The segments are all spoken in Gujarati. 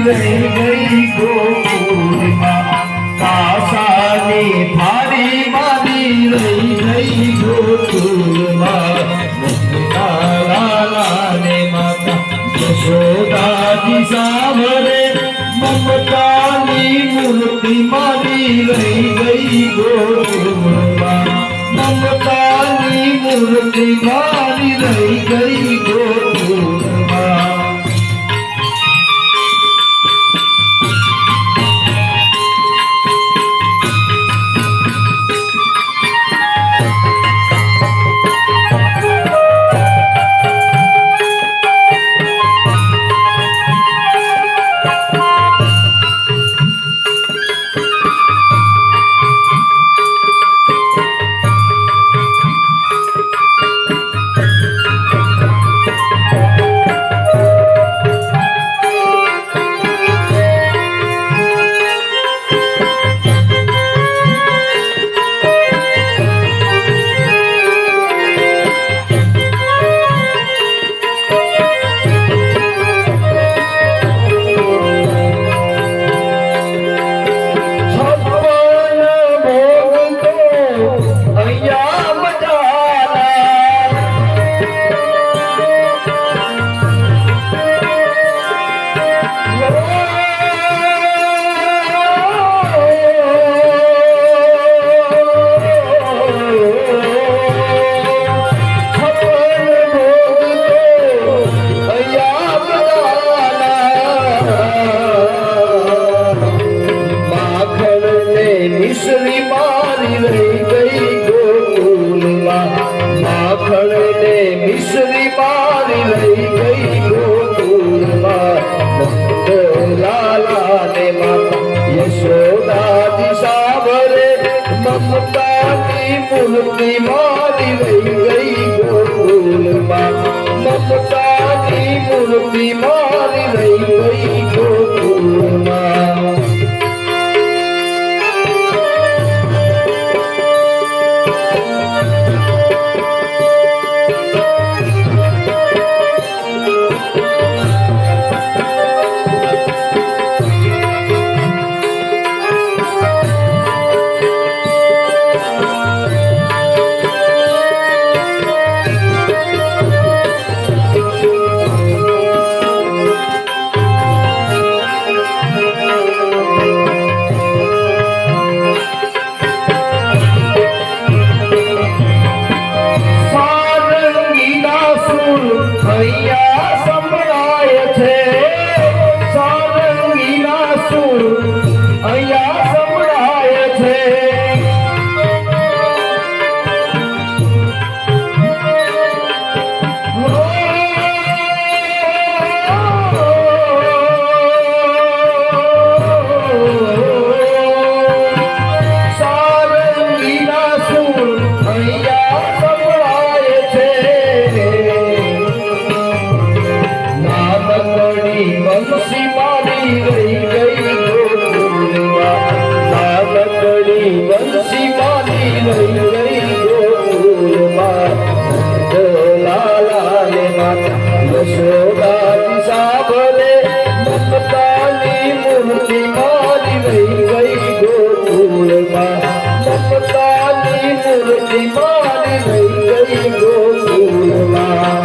રહી ગઈ ગોકુળમાં પાસાની ફાડી મારી રહી ગઈ ગોકુળમાં લાલાને માતા યશોદાજી સાવરે મમતાની મૂર્તિ મારી રહી ગઈ ગોકુળમાં મમતાની મૂર્તિ મારી રહી ગઈ ગોકુળમાં मिश्री मारी रही गई गोकुलમાં માખણ ને મિશ્રી મારી રહી ગઈ ગોકુળમાં લાલા ને માતા યશોદાજી સાવરે મમતાની મૂર્તિ મારી રહી ગઈ ગોકુળમાં મમતાની મૂર્તિ મારી રહી ગઈ ગોકુળમાં બંસી મારી રહી ગઈ ગોકુળમાં નાનકડી બંસી મારી રહી ગઈ ગોકુળમાં લાલા ને માતા યશોદાજી સાવરે મમતાની મૂર્તિ મારી રહી ગઈ ગોકુળમાં મમતાની મૂર્તિ મારી રહી ગઈ ગોકુળમાં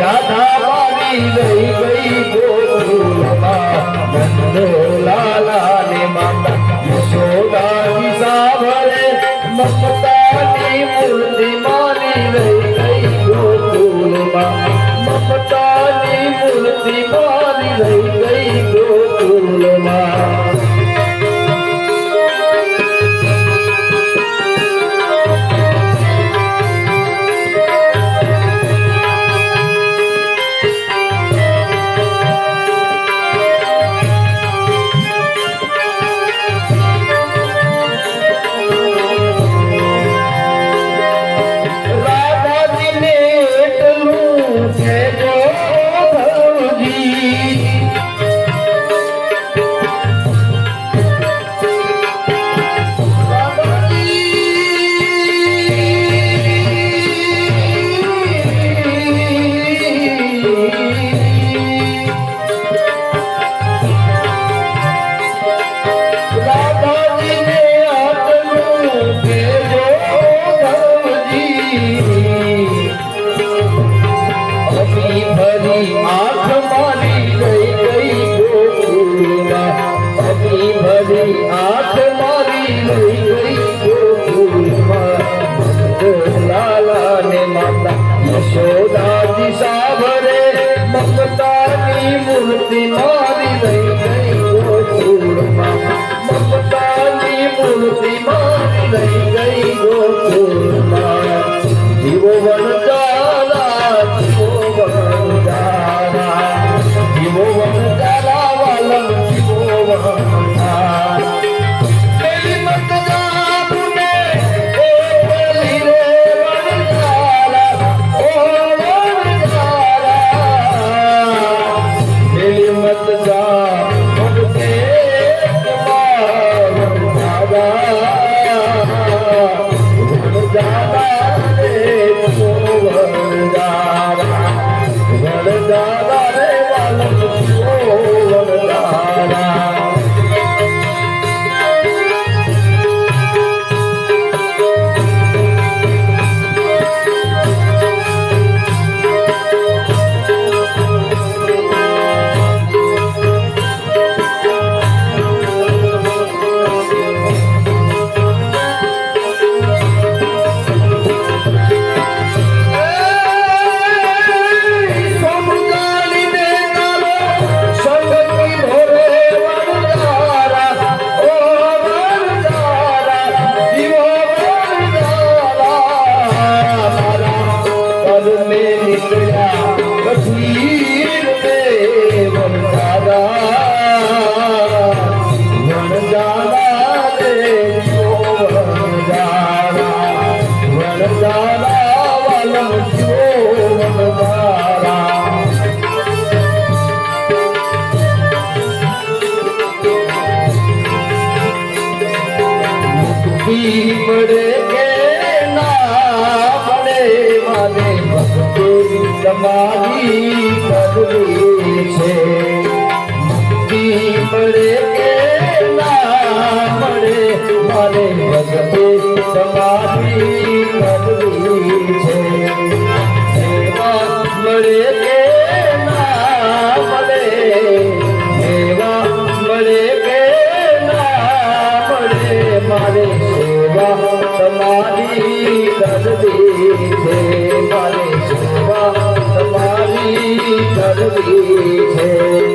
રાધા મારી મારી રહી ગઈ ગોકુળમાં નંદલાલા ને માતા યશોદાજી સાંભળે મમતાની મૂર્તિ મારી રહી ગઈ ગોકુળમાં મમતાની મૂર્તિ મારી રહી ગઈ ગોકુળમાં યશોદાજી સાંભળે મમતાની મૂર્તિ મારી રહી ગઈ ગોકુળમાં મમતાની મૂર્તિ મારી રહી ગઈ ગોકુળમાં જીવો વનજારા જીવો વનજારા જીવો વનજારા વાલમ જીવો વનજારા પડે કે ના પડે માને ભક્તિ તમારી કરવી છે મુક્તિ પડે કે ના પડે માને ભક્તિ તમારી કરવી છે સેવા મળે કે ના મળે સેવા મળે કે ના મળે મારે તમારી કરવી છે મારે સેવા તમારી કરવી છે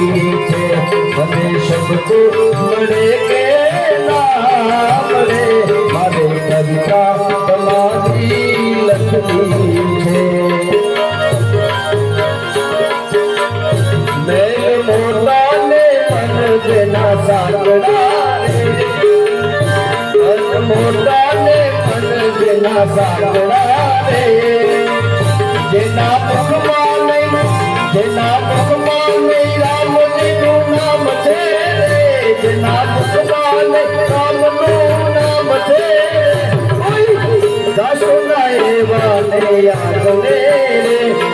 છે મને શબ્દો મળે કે ના મળે મારે કવિતા તમારી લખવી છે મેલ મોટા ને મન જેના સાંકડા મોટા ને મન જેના સાંકડા રે જેના ભગવાન રામજીનું નામ છે જેના ભગવાન રામનું નામ છે દાસોના એવા ને યાદ રે